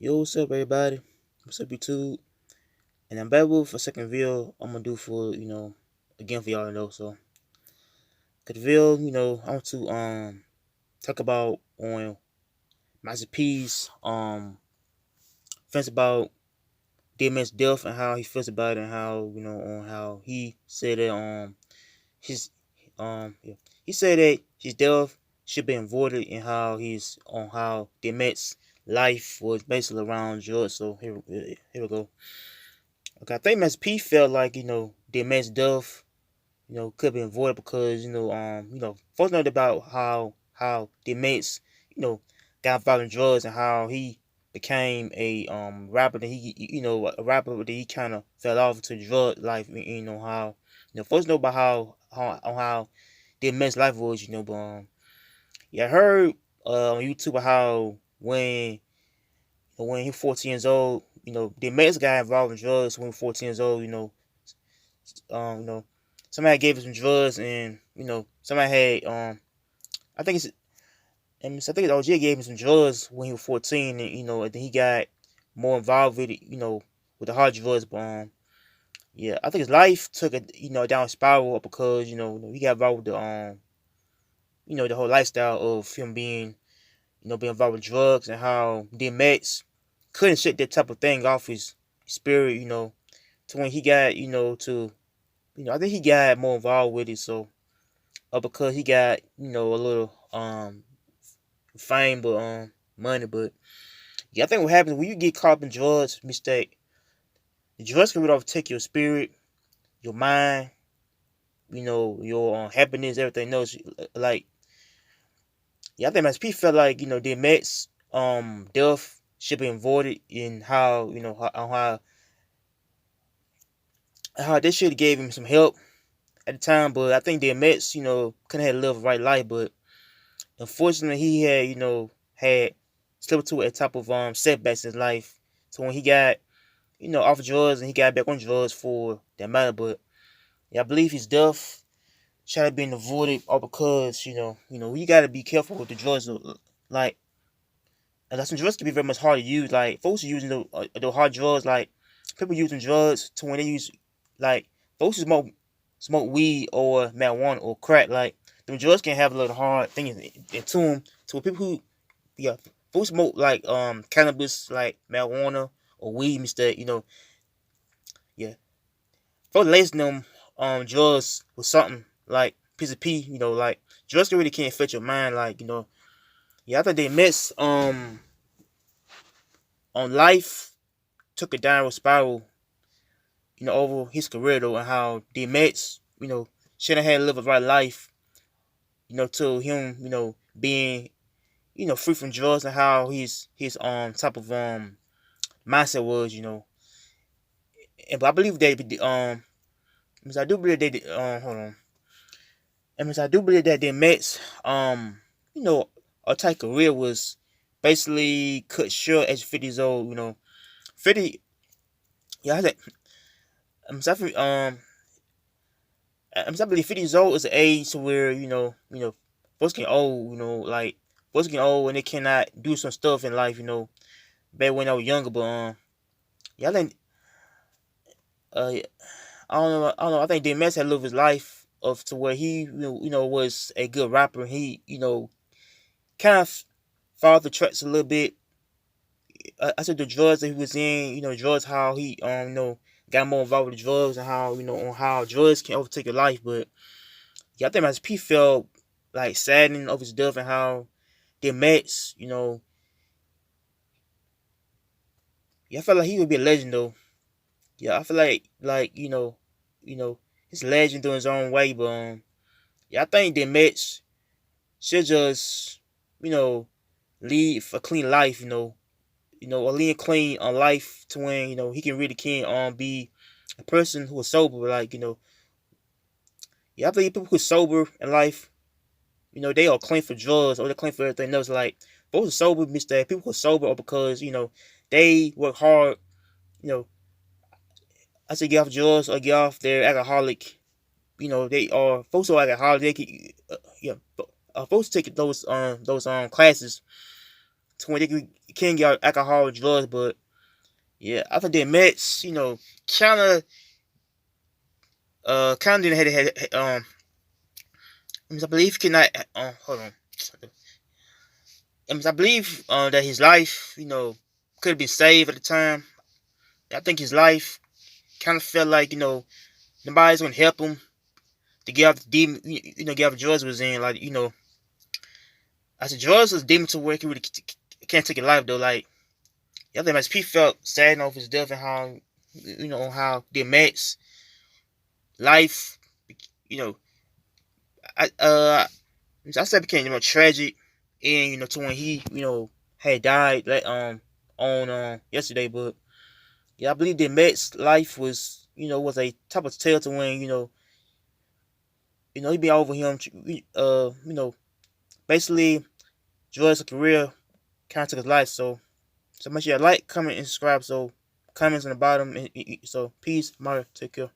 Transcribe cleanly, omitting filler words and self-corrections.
Yo, what's up, everybody? What's up, YouTube? And I'm back with a second video I'm gonna do for again for y'all to know. So, the video, I want to talk about on Master P's feels about Deadman's death and how he feels about it and how on how he said that his yeah, he said that his death should be avoided and how he's on how Deadman's life was basically around drugs. So here we go. Okay, I think Master P felt like the man's death could be avoided because first note about how the mates got involved in drugs and how he became a rapper that he a rapper that he kind of fell off into drug life. How first note about how the man's life was. But yeah, I heard on YouTube how when he was 14 years old, the man's got involved in drugs when he was 14 years old. Um, you know, somebody gave him some drugs, and somebody had I think it's I think his OG gave him some drugs when he was 14, and and then he got more involved with it, with the hard drugs. But yeah, I think his life took a down spiral because he got involved with the the whole lifestyle of him being being involved with drugs and how DMX couldn't shake that type of thing off his spirit, to when he got to I think he got more involved with it. So because he got a little fame, but money. But yeah, I think what happens when you get caught up in drugs mistake, the drugs can really overtake your spirit, your mind, your happiness, everything else. Like yeah, I think Master P felt like the Mets death should be avoided in how how they should have gave him some help at the time. But I think the Mets couldn't have lived a right life. But unfortunately, he had had slipped to a type of setbacks in his life. So when he got off of drugs and he got back on drugs for that matter. But yeah, I believe his death should have been avoided all because you got to be careful with the drugs. Like and some drugs can be very much hard to use. Like folks are using the hard drugs. Like people using drugs to when they use like folks who smoke weed or marijuana or crack. Like the drugs can have a little hard thing into them. So people who yeah folks smoke like cannabis like marijuana or weed instead. Yeah, folks lacing them drugs with something like piece of P. Like drugs really can't affect your mind. Like yeah, I think they miss on life took a downward spiral, over his career though, and how the Mets, shouldn't have lived a right life, to him, being, free from drugs and how his type of mindset was, And but I believe because I do believe they hold on, and because I do believe that the Mets you know, a type career was basically cut short at 50 years old, 50. Yeah, I think I believe 50 years old is the age to where folks get old. Like folks get old and they cannot do some stuff in life. Back when I was younger, but yeah, I think yeah, I don't know. I think DMX had lived his life of to where he was a good rapper. He kind of followed the tracks a little bit. I said the drugs that he was in, drugs how he got more involved with the drugs and how on how drugs can overtake your life. But yeah, I think Master P felt like saddened of his death and how the Mets, yeah, I felt like he would be a legend though. Yeah, I feel like he's a legend in his own way. But yeah, I think the Mets should just you know lead a clean life. A lean clean on life to when he can really can be a person who is sober. Like yeah, I think people who are sober in life, they are clean for drugs or they're clean for everything else. Like those are sober mistake. People who are sober are because they work hard. You know, I say get off drugs or get off their alcoholic. They are folks who are alcoholic. They can, yeah, folks take those classes to when they can get alcohol or drugs. But yeah, I think the Mets, kind of didn't had I believe he cannot. Hold on. I believe that his life, could have been saved at the time. I think his life kind of felt like nobody's gonna help him to get out the demon, get out the drugs was in. Like I said, drugs was demon to where he really can't take his life though. Like I think MSP felt sad over his death and how how the Mets life, you know, I said became tragic, and to when he had died on yesterday. But yeah, I believe the Mets life was a type of tale to when he be over him. Basically, Jordan's career kind of took his life. So make sure you like, comment, and subscribe. So comments on the bottom. So peace, Mario, take care.